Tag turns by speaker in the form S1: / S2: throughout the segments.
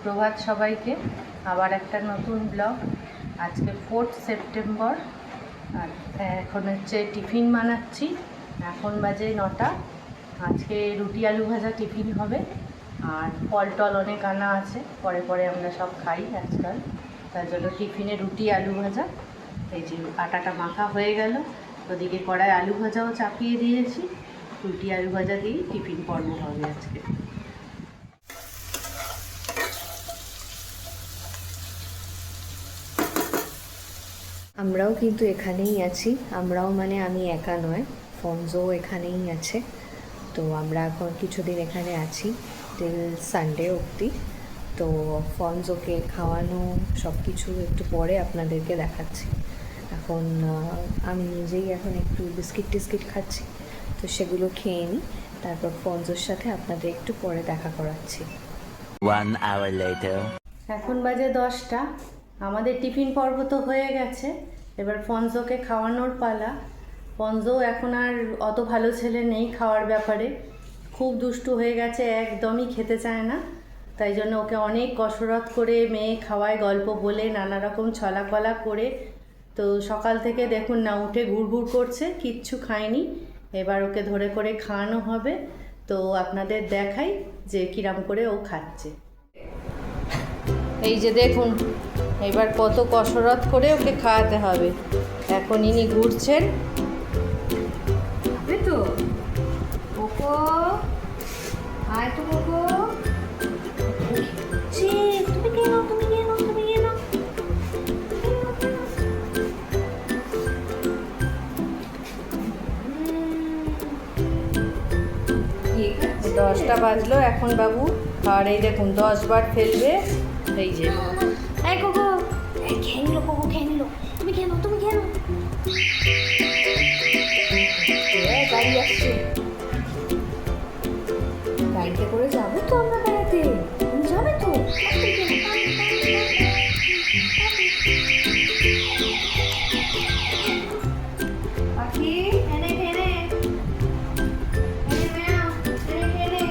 S1: সুপ্রভাত সবাইকে। আবার একটা নতুন ব্লগ। আজকে 4 সেপ্টেম্বর। আর এখন হচ্ছে টিফিন বানাচ্ছি। এখন বাজে 9টা। আজকে রুটি আলু ভাজা টিফিন হবে। আর ফল টল অনেক আনা আছে, পরে পরে আমরা সব খাই আজকাল, তার জন্য টিফিনে রুটি আলু ভাজা। এই যে আটাটা মাখা হয়ে গেল, ওদিকে কড়ায় আলু ভাজাও চাপিয়ে দিয়েছি। রুটি আলু ভাজা দিয়েই টিফিন পর্ব হবে আজকে।
S2: আমরাও কিন্তু এখানেই আছি। আমরাও মানে আমি একা নয়, ফনজো এখানেই আছে। তো আমরা এখন কিছুদিন এখানে আছি টিল সানডে অবধি। তো ফনজোকে খাওয়ানো সব কিছু একটু পরে আপনাদেরকে দেখাচ্ছি। এখন আমি নিজেই এখন একটু বিস্কিট টিস্কিট খাচ্ছি, তো সেগুলো খেয়ে নিই, তারপর ফনজোর সাথে আপনাদের একটু পরে দেখা করাচ্ছি।
S3: 1 hour later.
S1: এখন বাজে 10টা। আমাদের টিফিন পর্ব তো হয়ে গেছে, এবার ফনজোকে খাওয়ানোর পালা। ফনজো এখন আর অত ভালো ছেলে নেই খাওয়ার ব্যাপারে, খুব দুষ্টু হয়ে গেছে, একদমই খেতে চায় না। তাই জন্য ওকে অনেক কসরত করে মেয়ে খাওয়ায়, গল্প বলে নানা রকম ছলাকলা করে। তো সকাল থেকে দেখুন না, উঠে ঘুরঘুর করছে, কিচ্ছু খায়নি। এবার ওকে ধরে করে খাওয়ানো হবে। তো আপনাদের দেখাই যে কিরাম করে ও খাচ্ছে। এই যে দেখুন, এবার কত কসরত করে ওকে খাওয়াতে হবে। এখন ইনি ঘুরছেন তো। কোকো আয় তো, কোকো তুমি কে নাও, তুমি কে নাও, তুমি কে নাও। 10টা বাজলো এখন বাবু। আর এই দেখুন 10 বার ফেলবে। এই যে
S4: কোকো খেয়ে নিল, কোকো খেয়ে নিল। তুমি খেয়ে নাও, তুমি খেয়ে নাও।
S2: গাড়ি আসছে, গাড়িতে করে যাবো তো আমরা বেড়াতে। তুমি যাবে তো?
S4: পাখি এনে খেয়ে নে, খেয়ে নে।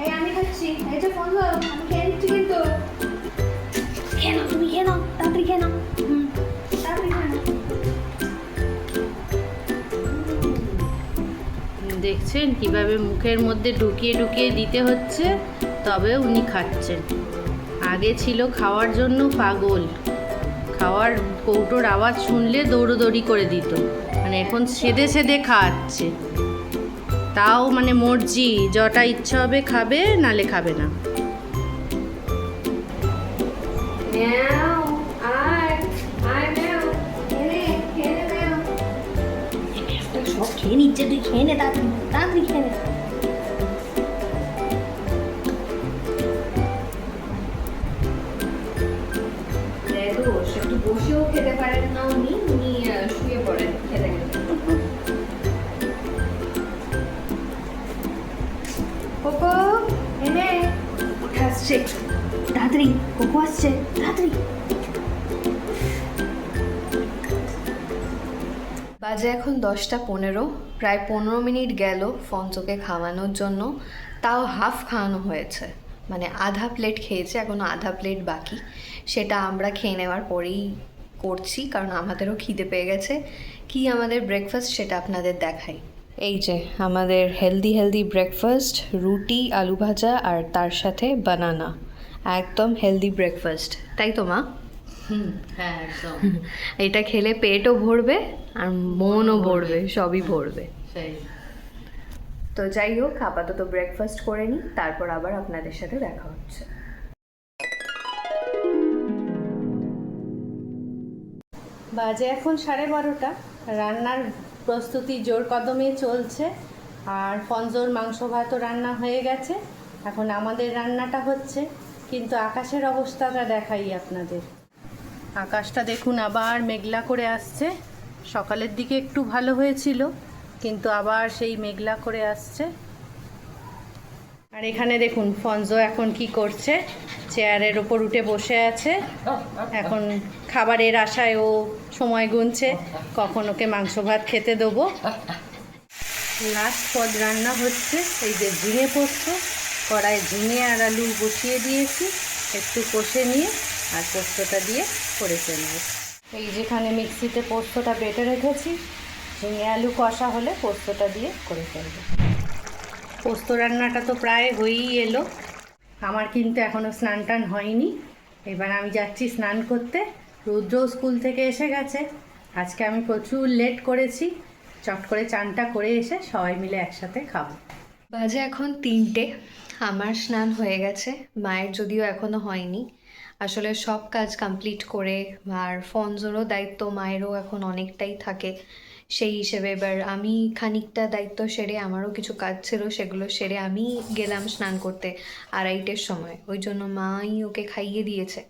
S4: এই আমি খাচ্ছি, এই যে ফোন আমি খেয়ে নিচ্ছি কিন্তু। খেয়ে নাও, তুমি খেয়ে নাও, তাড়াতাড়ি খেয়ে নাও। তাড়াতাড়ি খেয়ে নাও।
S1: দেখছেন কিভাবে মুখের মধ্যে ঢুকিয়ে ঢুকিয়ে দিতে হচ্ছে, তবে উনি খাচ্ছেন। আগে ছিল খাওয়ার জন্য পাগল, খাওয়ার কৌটোর আওয়াজ শুনলে দৌড়োদৌড়ি করে দিত, মানে এখন সেদে সেদে খাওয়াচ্ছে। তাও মানে মর্জি, যটা ইচ্ছা হবে খাবে, নালে খাবে না।
S4: সব খেয়ে নিচ্ছে, তুই খেয়ে নে, তাড়াতাড়ি তাড়াতাড়ি খেয়ে নে।
S2: একটু বসেও খেতে পারেন না উনি, শুয়ে পড়েন খেতে খেতে।
S4: কোকো এনে
S2: আসছে,
S4: তাড়াতাড়ি, কোকো আসছে, তাড়াতাড়ি।
S2: বাজে এখন 10টা 15। প্রায় 15 মিনিট গেল ফনজোকে খাওয়ানোর জন্য। তাও হাফ খাওয়ানো হয়েছে, মানে আধা প্লেট খেয়েছে, এখনও আধা প্লেট বাকি। সেটা আমরা খেয়ে নেওয়ার পরেই করছি, কারণ আমাদেরও খিদে পেয়ে গেছে। কি আমাদের ব্রেকফাস্ট সেটা আপনাদের দেখাই। এই যে আমাদের হেলদি ব্রেকফাস্ট, রুটি আলু ভাজা আর তার সাথে বানানা। একদম হেলদি ব্রেকফাস্ট, তাই তো মা?
S1: হ্যাঁ একদম।
S2: এটা খেলে পেটও ভরবে আর মনও ভরবে, সবই ভরবে।
S1: সেই
S2: তো যাই হোক, আপাতত ব্রেকফাস্ট করে নিই, তারপর আবার আপনাদের সাথে দেখা হচ্ছে।
S1: বাজে এখন 12:30। রান্নার প্রস্তুতি জোর কদমে চলছে। আর ফনজোর মাংস ভাতও রান্না হয়ে গেছে, এখন আমাদের রান্নাটা হচ্ছে। কিন্তু আকাশের অবস্থাটা দেখাই আপনাদের। আকাশটা দেখুন আবার মেঘলা করে আসছে। সকালের দিকে একটু ভালো হয়েছিল, কিন্তু আবার সেই মেঘলা করে আসছে। আর এখানে দেখুন ফনজো এখন কি করছে, চেয়ারের ওপর উঠে বসে আছে। এখন খাবারের আশায় ও সময় গুনছে কখন ওকে মাংস ভাত খেতে দেবো। লাস্ট পদ রান্না হচ্ছে, এই যে ঝিঙে পোস্ত কড়াই ঝিঙে আর আলু বসিয়ে দিয়েছি, একটু কষে নিয়ে আর পোস্তটা দিয়ে করে ফেলবো। এই যেখানে মিক্সিতে পোস্তটা বেটে রেখেছি, ঝিঙে আলু কষা হলে পোস্তটা দিয়ে করে ফেলবো। পোস্ত রান্নাটা তো প্রায় হয়েই এলো, আমার কিন্তু এখনও স্নান টান হয়নি। এবার আমি যাচ্ছি স্নান করতে। রুদ্রও স্কুল থেকে এসে গেছে, আজকে আমি প্রচুর লেট করেছি। চট করে চানটা করে এসে সবাই মিলে একসাথে খাবো।
S2: বাজে এখন 3টে, আমার স্নান হয়ে গেছে, মায়ের যদিও এখনও হয়নি। আসলে সব কাজ কমপ্লিট করে আর ফোনজোরও দায়িত্ব মায়েরও এখন অনেকটাই থাকে, সেই হিসেবে এবার আমি খানিকটা দায়িত্ব সেরে, আমারও কিছু কাজ ছিল সেগুলো সেরে আমি গেলাম স্নান করতে 2:30-এর সময়। ওই জন্য মাই ওকে খাইয়ে দিয়েছে,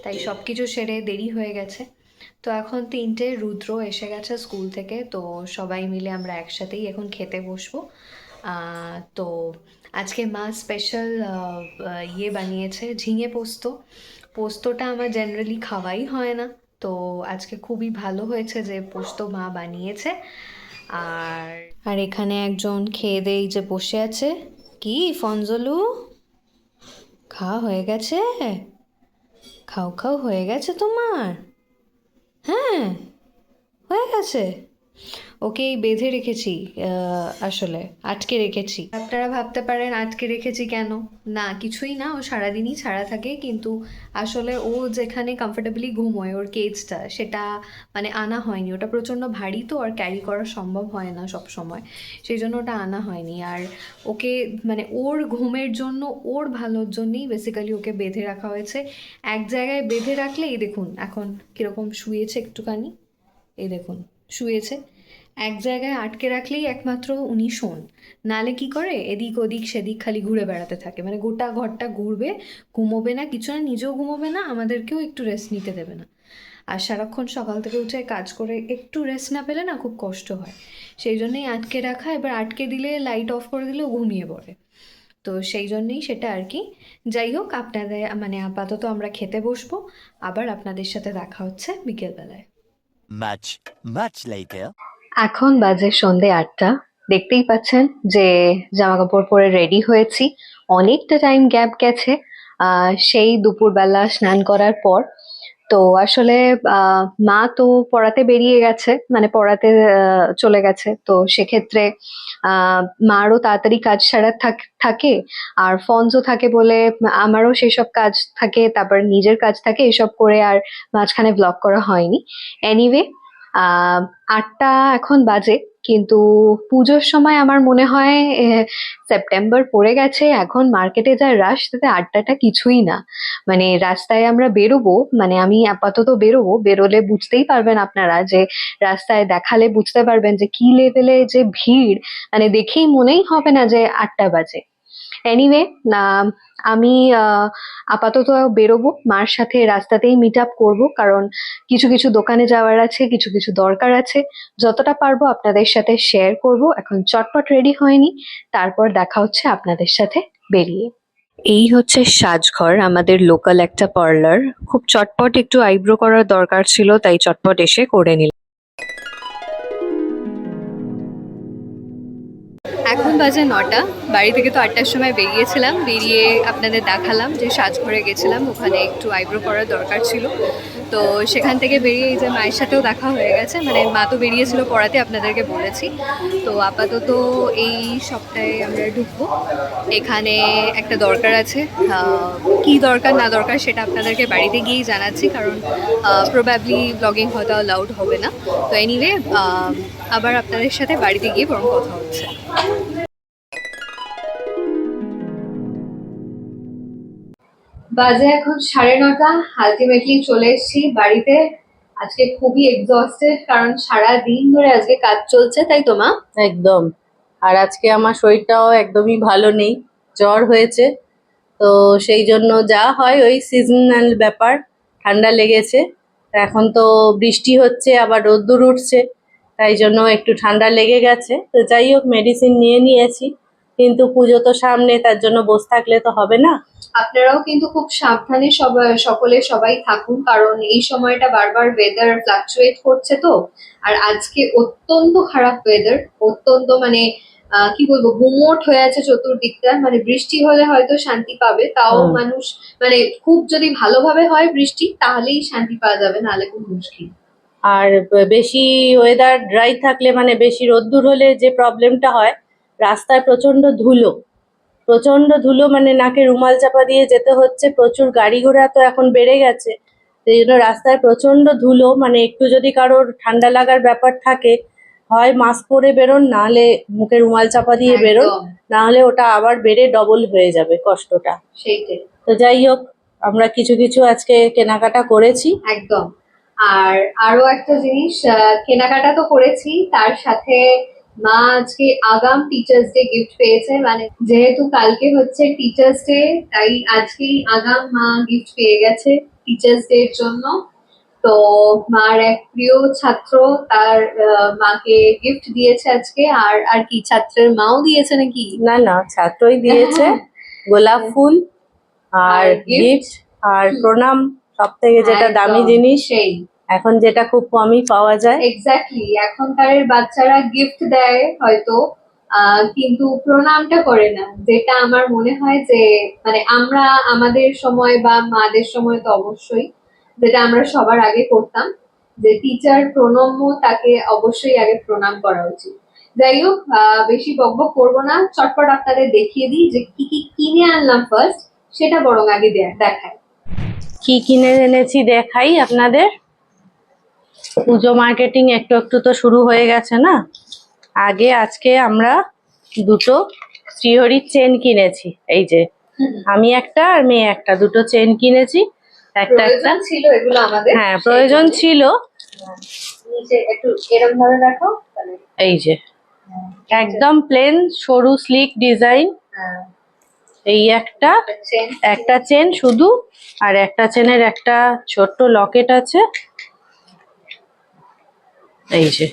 S2: তাই সব কিছু সেরে দেরি হয়ে গেছে। তো এখন 3টে, রুদ্র এসে গেছে স্কুল থেকে, তো সবাই মিলে আমরা একসাথেই এখন খেতে বসবো। তো আজকে মা স্পেশাল ইয়ে বানিয়েছে, ঝিঙে পোস্ত। পোস্তটা আমার জেনারেলি খাওয়াই হয় না, তো আজকে খুবই ভালো হয়েছে যে পোস্ত মা বানিয়েছে। আর আর এখানে একজন খেয়ে দেই যে বসে আছে। কি ফঞ্জলু, খাওয়া হয়ে গেছে? খাও খাও হয়ে গেছে তোমার? হ্যাঁ হয়ে গেছে। ওকেই বেঁধে রেখেছি, আসলে আটকে রেখেছি। আপনারা ভাবতে পারেন আটকে রেখেছি কেন, না কিছুই না, ও সারাদিনই ছাড়া থাকে, কিন্তু আসলে ও যেখানে কমফোর্টেবলি ঘুমোয় ওর কেজটা, সেটা মানে আনা হয়নি। ওটা প্রচণ্ড ভারী, তো আর ক্যারি করা সম্ভব হয় না সব সময়, সেই জন্য ওটা আনা হয়নি। আর ওকে মানে ওর ঘুমের জন্য, ওর ভালোর জন্যই বেসিক্যালি ওকে বেঁধে রাখা হয়েছে। এক জায়গায় বেঁধে রাখলে, এই দেখুন এখন কীরকম শুয়েছে একটুখানি, এই দেখুন শুয়েছে। এক জায়গায় আটকে রাখলেই একমাত্র উনি শোন, নালে কি করে এদিক ওদিক সেদিক খালি ঘুরে বেড়াতে থাকে, মানে গোটা ঘরটা ঘুরবে, ঘুমোবে না, কিছু না, নিজেও ঘুমোবে না, আমাদেরকেও একটু রেস্ট নিতে দেবে না। আর সারাক্ষণ সকাল থেকে উঠে কাজ করে একটু রেস্ট না পেলে না খুব কষ্ট হয়, সেই জন্যই আটকে রাখা। এবার আটকে দিলে, লাইট অফ করে দিলেও ঘুমিয়ে পড়ে, তো সেই জন্যই সেটা আর কি। যাই হোক, আপনাদের মানে আপাতত আমরা খেতে বসবো, আবার আপনাদের সাথে দেখা হচ্ছে বিকেলবেলায়।
S3: Much later.
S2: এখন বাজে সন্ধে 8টা। দেখতেই পাচ্ছেন যে জামা কাপড় পরে রেডি হয়েছি, অনেকটা টাইম গ্যাপ গেছে সেই দুপুরবেলা স্নান করার পর। তো আসলে মা তো পড়াতে বেরিয়ে গেছে, মানে পড়াতে চলে গেছে, তো সেক্ষেত্রে মারও তাড়াতাড়ি কাজ সারা থাকে, আর ফোনজও থাকে বলে আমারও সেসব কাজ থাকে, তারপর নিজের কাজ থাকে, এসব করে আর মাঝখানে ব্লগ করা হয়নি। এনিওয়ে, 8টা এখন বাজে, কিন্তু পুজোর সময় আমার মনে হয় সেপ্টেম্বর পড়ে গেছে, এখন মার্কেটে যা রাশ, তাতে 8টাটা কিছুই না। মানে রাস্তায় আমরা বেরোবো, মানে আমি আপাতত বেরোবো, বেরোলে বুঝতেই পারবেন আপনারা, যে রাস্তায় দেখালে বুঝতে পারবেন যে কি লেভেলে যে ভিড়, মানে দেখেই মনেই হবে না যে 8টা বাজে। এনিওয়ে, আমি আপাতত বেরোবো, মার সাথে রাস্তাতেই মিট আপ করবো, কারণ কিছু কিছু দোকানে যাওয়ার আছে, কিছু কিছু দরকার আছে, যতটা পারবো আপনাদের সাথে শেয়ার করব। এখন চটপট রেডি হয়নি, তারপর দেখা হচ্ছে আপনাদের সাথে বেরিয়ে। এই হচ্ছে সাজঘর, আমাদের লোকাল একটা পার্লার। খুব চটপট একটু আইব্রো করার দরকার ছিল, তাই চটপট এসে করে নিলাম। এখন বাজে 9টা, বাড়ি থেকে তো 8টার সময় বেরিয়েছিলাম, বেরিয়ে আপনাদের দেখালাম যে সাজঘরে গেছিলাম, ওখানে একটু আইব্রো করার দরকার ছিল, তো সেখান থেকে বেরিয়ে এই যে মায়ের সাথেও দেখা হয়ে গেছে, মানে মা তো বেরিয়েছিল পড়াতে, আপনাদেরকে বলেছি। তো আপাতত এই সপ্তাহে আমরা ঢুকবো, এখানে একটা দরকার আছে, কি দরকার না দরকার সেটা আপনাদেরকে বাড়িতে গিয়েই জানাচ্ছি, কারণ প্রবাবলি ব্লগিং হয়তো অ্যালাউড হবে না। তো এনিওয়ে, আবার আপনাদের সাথে বাড়িতে গিয়ে বরং কথা হচ্ছে। বাজে এখন 9:30, আলটিমেটলি চলে এসেছি বাড়িতে। আজকে খুবই এক্সস্টেড, কারণ সারা দিন ধরে আজকে কাজ চলছে, তাই তো মা?
S1: একদম। আর আজকে আমার শরীরটাও একদমই ভালো নেই, জ্বর হয়েছে, তো সেই জন্য যা হয় ওই সিজনাল ব্যাপার, ঠান্ডা লেগেছে। এখন তো বৃষ্টি হচ্ছে, আবার রোদ্দুর উঠছে, তাই জন্য একটু ঠান্ডা লেগে গেছে। তো যাই হোক, মেডিসিন নিয়ে নিয়েছি, কিন্তু পুজো তো সামনে, তার জন্য বসে থাকলে তো হবে না।
S2: আপনারাও কিন্তু খুব সাবধানে সবাই থাকুন, কারণ এই সময়টা বারবার ওয়েদার ফ্লাকচুয়েট করছে তো। আর আজকে অত্যন্ত খারাপ ওয়েদার, অত্যন্ত মানে কি বলবো, গুমোট হয়ে আছে চতুর্দিকটা, মানে বৃষ্টি হলে হয়তো শান্তি পাবে, তাও
S1: হুম।
S2: মানুষ মানে খুব যদি ভালোভাবে হয় বৃষ্টি তাহলেই শান্তি পাওয়া যাবে, নাহলে খুব মুশকিল।
S1: আর বেশি ওয়েদার ড্রাই থাকলে মানে বেশি রোদ্দুর হলে যে প্রবলেমটা হয়, রাস্তায় প্রচন্ড ধুলো, মানে নাকে রুমাল চাপা দিয়ে যেতে হচ্ছে, প্রচুর গাড়ি ঘোড়া তো এখন বেড়ে গেছে, সেই জন্য রাস্তায় প্রচন্ড ধুলো, মানে একটু যদি কারোর ঠান্ডা লাগার ব্যাপার থাকে, হয় মাস্ক পরে বেরোন, নাহলে মুখে রুমাল চাপা দিয়ে বেরোন,
S2: একদম
S1: নাহলে ওটা আবার বেড়ে ডবল হয়ে যাবে কষ্টটা।
S2: সেইটাই।
S1: তো যাই হোক, আমরা কিছু কিছু আজকে কেনাকাটা করেছি।
S2: একদম। আর আরো একটা জিনিস, কেনাকাটা তো করেছি, তার সাথে মা আজকে আগাম টিচার্স ডে গিফট পেয়েছে, মানে যেহেতু কালকে হচ্ছে টিচার্স ডে, তাই আজকেই আগাম মা গিফট পেয়ে গেছে টিচার্স ডে এর জন্য। তো মার এক প্রিয় ছাত্র তার মাকে গিফট দিয়েছে আজকে। আর আর কি, ছাত্রের মাও দিয়েছে নাকি?
S1: না না, ছাত্রই দিয়েছে গোলাপ ফুল আর
S2: আর gift?
S1: গিফট আর প্রণাম, সব থেকে যেটা দামি
S2: একদম,
S1: জিনিস,
S2: সেই
S1: এখন যেটা খুব কমই পাওয়া যায়।
S2: এক্স্যাক্টলি। এখনকার বাচ্চারা গিফট দেয় হয়তো, কিন্তু প্রণামটা করে না, যেটা আমার মনে হয় যে মানে আমরা আমাদের সময় বা মাদের সময় তো অবশ্যই, যেটা আমরা সবার আগে করতাম, যে টিচার প্রণম্য তাকে অবশ্যই আগে প্রণাম করা উচিত। যাই হোক, বেশি বকবক করবো না, চটপট আপনাদের দেখিয়ে দিই যে কি কি কিনে আনলাম ফার্স্ট, সেটা বরং আগে দেখাই।
S1: কি কিনে এনেছি দেখাই আপনাদের। পুজো মার্কেটিং একটু একটু তো শুরু হয়ে গেছে না। আজকে আমরা দুটো শ্রীহরির চেন কিনেছি, এই যে আমি একটা আর মেয়ে একটা, দুটো চেন কিনেছি, একটা একটা।
S2: প্রয়োজন ছিল এগুলো আমাদের,
S1: হ্যাঁ,
S2: সেই
S1: প্রয়োজন
S2: জন্যে।
S1: ছিল।
S2: নিচে একটু এরকম ভাবে রাখো তাহলে।
S1: এই যে একদম প্লেন সরু স্লিক ডিজাইন,
S2: হ্যাঁ,
S1: এই একটা
S2: চেন।
S1: একটা চেন শুধু, আর একটা চেনের একটা ছোট্ট লকেট আছে, এই যে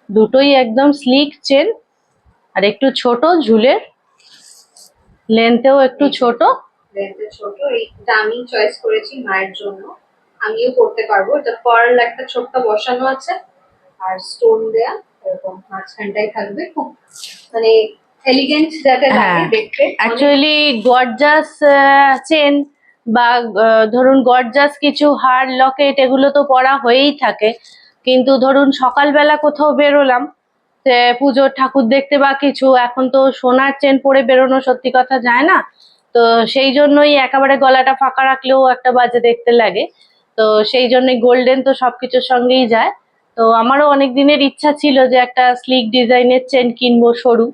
S1: দুটোই একদম স্লিক চেন, আর একটু ছোট ঝুলের, লেন্থেও একটু ছোট।
S2: লেন্থে ছোট, এইটা আমি চয়েস করেছি মায়ের জন্য, আমিও করতে পারবো। এটা পার্ল একটা ছোট্ট বসানো আছে, আর স্টোন দেয়া, এরকম মাঝখানটাই থাকবে, খুব মানে এলিগেন্ট যাতে লাগে
S1: হ্যাঁ,
S2: দেখতে।
S1: অ্যাকচুয়ালি গর্জাস চেন বা ধরুন গর্জাস কিছু হার লকেট এগুলো তো পরা হয়েই থাকে, কিন্তু ধরুন সকালবেলা কোথাও বেরোলাম, পুজোর ঠাকুর দেখতে বা কিছু, এখন তো সোনার চেন পরে বেরোনো সত্যি কথা যায় না, তো সেই জন্যই একেবারে গলাটা ফাঁকা রাখলেও একটা বাজে দেখতে লাগে, তো সেই জন্যই গোল্ডেন তো সবকিছুর সঙ্গেই যায়। তো আমারও অনেক দিনের ইচ্ছা ছিল যে একটা স্লিক ডিজাইনের চেন কিনবো সরু,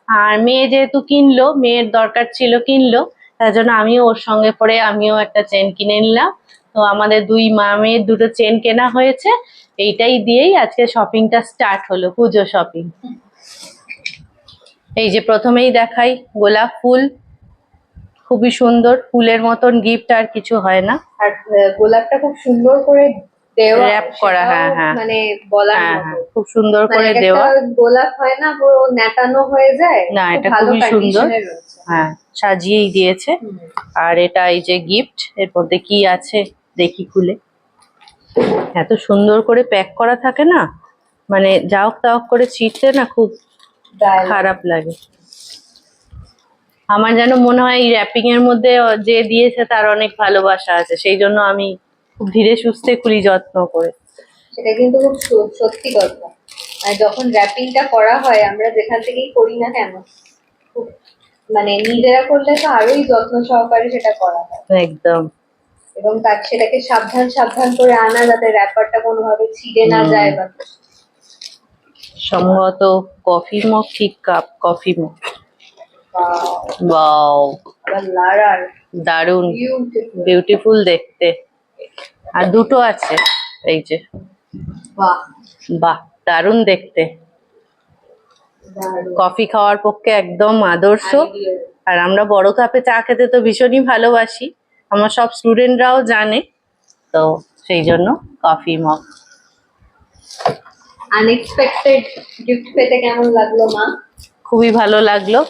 S1: আর মেয়ে যেহেতু কিনলো, মেয়ের দরকার ছিল কিনলো, তার জন্য আমিও ওর সঙ্গে পরে আমিও একটা চেন কিনে নিলাম। তো আমাদের দুই মা মেয়ের দুটো চেন কেনা হয়েছে, এইটাই দিয়েই আজকে শপিংটা স্টার্ট হলো, পুজো শপিং। এই যে প্রথমেই দেখাই গোলাপ ফুল, খুবই সুন্দর, ফুলের মতন গিফট আর কিছু হয় না।
S2: আর গোলাপটা খুব সুন্দর করে দেওয়া,
S1: Wrap করা,
S2: সেটাও
S1: হ্যাঁ, হ্যাঁ।
S2: মানে বলার
S1: হ্যাঁ
S2: মতো।
S1: হ্যাঁ, খুব সুন্দর
S2: মানে
S1: করে
S2: এক একটা
S1: দেওয়া।
S2: গোলাপ হয় না পুরো নেতানো হয়ে যায়,
S1: না,
S2: খুব
S1: এটা
S2: ভালো
S1: খুবই সুন্দর।
S2: কন্ডিশনে রয়েছে।
S1: হ্যাঁ, সাজিয়েই দিয়েছে।
S2: হুম।
S1: আর এটা এই যে গিফট, এর মধ্যে কি আছে দেখি খুলে। এত সুন্দর করে প্যাক করা থাকে না, মানে যাওক তাওক করে ছিঁড়তে না খুব
S2: দারুণ।
S1: খারাপ লাগে। আমার যেন মনে হয় এই র্যাপিং এর মধ্যে যে দিয়েছে তার অনেক ভালোবাসা আছে, সেই জন্য আমি খুব ধীরে সুস্থে খুলি, যত্ন করে।
S2: সেটা কিন্তু খুব সত্যি কথা। আর যখন র্যাপিংটা করা হয়, আমরা যেখান থেকেই করি না কেন, খুব মানে নিজেরা করলে তো আরোই যত্ন সহকারে সেটা করা হয়,
S1: একদম।
S2: এবং তার সেটাকে সাবধান সাবধান করে আনা, যাতে র্যাপারটা কোনোভাবে ছিঁড়ে না যায় বা কিছু।
S1: সম্ভবত কফি মগ, ঠিক cup coffee mug.
S2: Wow,
S1: wow,
S2: আবার লারার
S1: দারুণ
S2: বিউটিফুল।
S1: বিউটিফুল দেখতে। আর দুটো আছে, এই যে,
S2: বাহ,
S1: বাহ, দারুণ দেখতে,
S2: দারুণ।
S1: কফি খাওয়ার পক্ষে একদম আদর্শ।
S2: Ideal।
S1: আর আমরা বড় কাপে চা খেতে তো ভীষণই ভালোবাসি, আমার সব স্টুডেন্টরাও জানে, তো সেই জন্য কফি মগ।
S2: আনএক্সপেক্টেড গিফট পেতে কেমন লাগলো মা?
S1: খুবই ভালো লাগলো।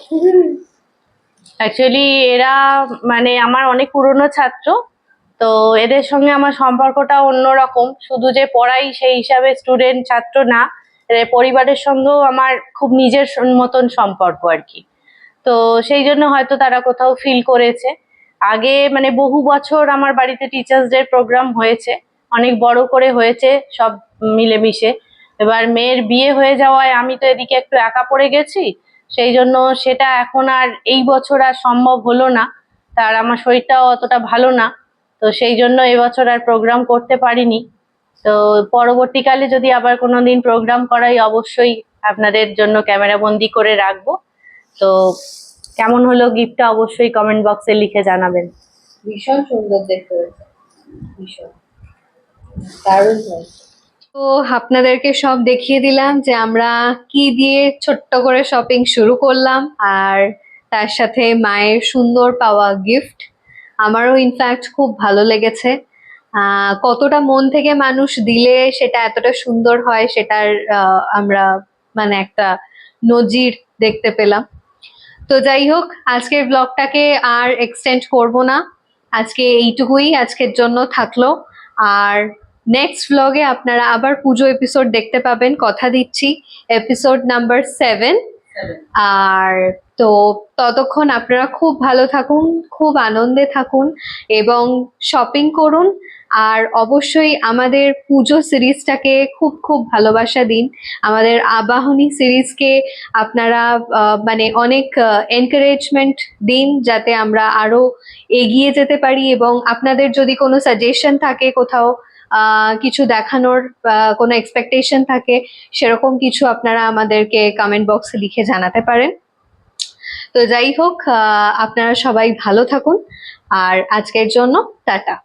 S1: অ্যাকচুয়ালি এরা মানে আমার অনেক পুরনো ছাত্র, তো এদের সঙ্গে আমার সম্পর্কটা অন্যরকম, শুধু যে পড়াই সেই হিসাবে স্টুডেন্ট ছাত্র না, পরিবারের সঙ্গেও আমার খুব নিজের মতন সম্পর্ক আর কি। তো সেই জন্য হয়তো তারা কোথাও ফিল করেছে। আগে মানে বহু বছর আমার বাড়িতে টিচার্স ডে প্রোগ্রাম হয়েছে, অনেক বড় করে হয়েছে সব মিলেমিশে। এবার মেয়ের বিয়ে হয়ে যাওয়ায় আমি তো এদিকে একটু একা পড়ে গেছি, সেই জন্য সেটা এখন আর এই বছর আর সম্ভব হলো না। তার আমার শরীরটাও অতটা ভালো না, তো সেই জন্য এবছর আর প্রোগ্রাম করতে পারিনি। তো পরবর্তীকালে যদি আবার কোনোদিন প্রোগ্রাম করাই অবশ্যই আপনাদের জন্য ক্যামেরা বন্দি করে রাখবো। তো কেমন হলো গিফটটা অবশ্যই কমেন্ট বক্সে লিখে জানাবেন।
S2: ভীষণ সুন্দর দেখতে হয়েছে, ভীষণ দারুণ হয়েছে। তো আপনাদেরকে সব দেখিয়ে দিলাম যে আমরা কি দিয়ে ছোট্ট করে শপিং শুরু করলাম, আর তার সাথে মায়ের সুন্দর পাওয়া গিফট। আমারও ইনফ্যাক্ট খুব ভালো লেগেছে। কতটা মন থেকে মানুষ দিলে সেটা এতটা সুন্দর হয় সেটার আমরা মানে একটা নজির দেখতে পেলাম। তো যাই হোক, আজকের ব্লগটাকে আর এক্সটেন্ড করব না, আজকে এইটুকুই আজকের জন্য থাকলো। আর নেক্সট ব্লগে আপনারা আবার পুজো এপিসোড দেখতে পাবেন, কথা দিচ্ছি, এপিসোড নাম্বার 7। আর তো ততক্ষণ আপনারা খুব ভালো থাকুন, খুব আনন্দে থাকুন এবং শপিং করুন। আর অবশ্যই আমাদের পুজো সিরিজটাকে খুব খুব ভালোবাসা দিন। আমাদের আবাহনী সিরিজকে আপনারা মানে অনেক এনকারেজমেন্ট দিন, যাতে আমরা আরো এগিয়ে যেতে পারি। এবং আপনাদের যদি কোনো সাজেশন থাকে, কোথাও কিছু দেখানোর কোনো এক্সপেকটেশন থাকে, সেরকম কিছু আপনারা আমাদেরকে কমেন্ট বক্সে লিখে জানাতে পারেন। তো যাই হোক, আপনারা সবাই ভালো থাকুন, আর আজকের জন্য টাটা।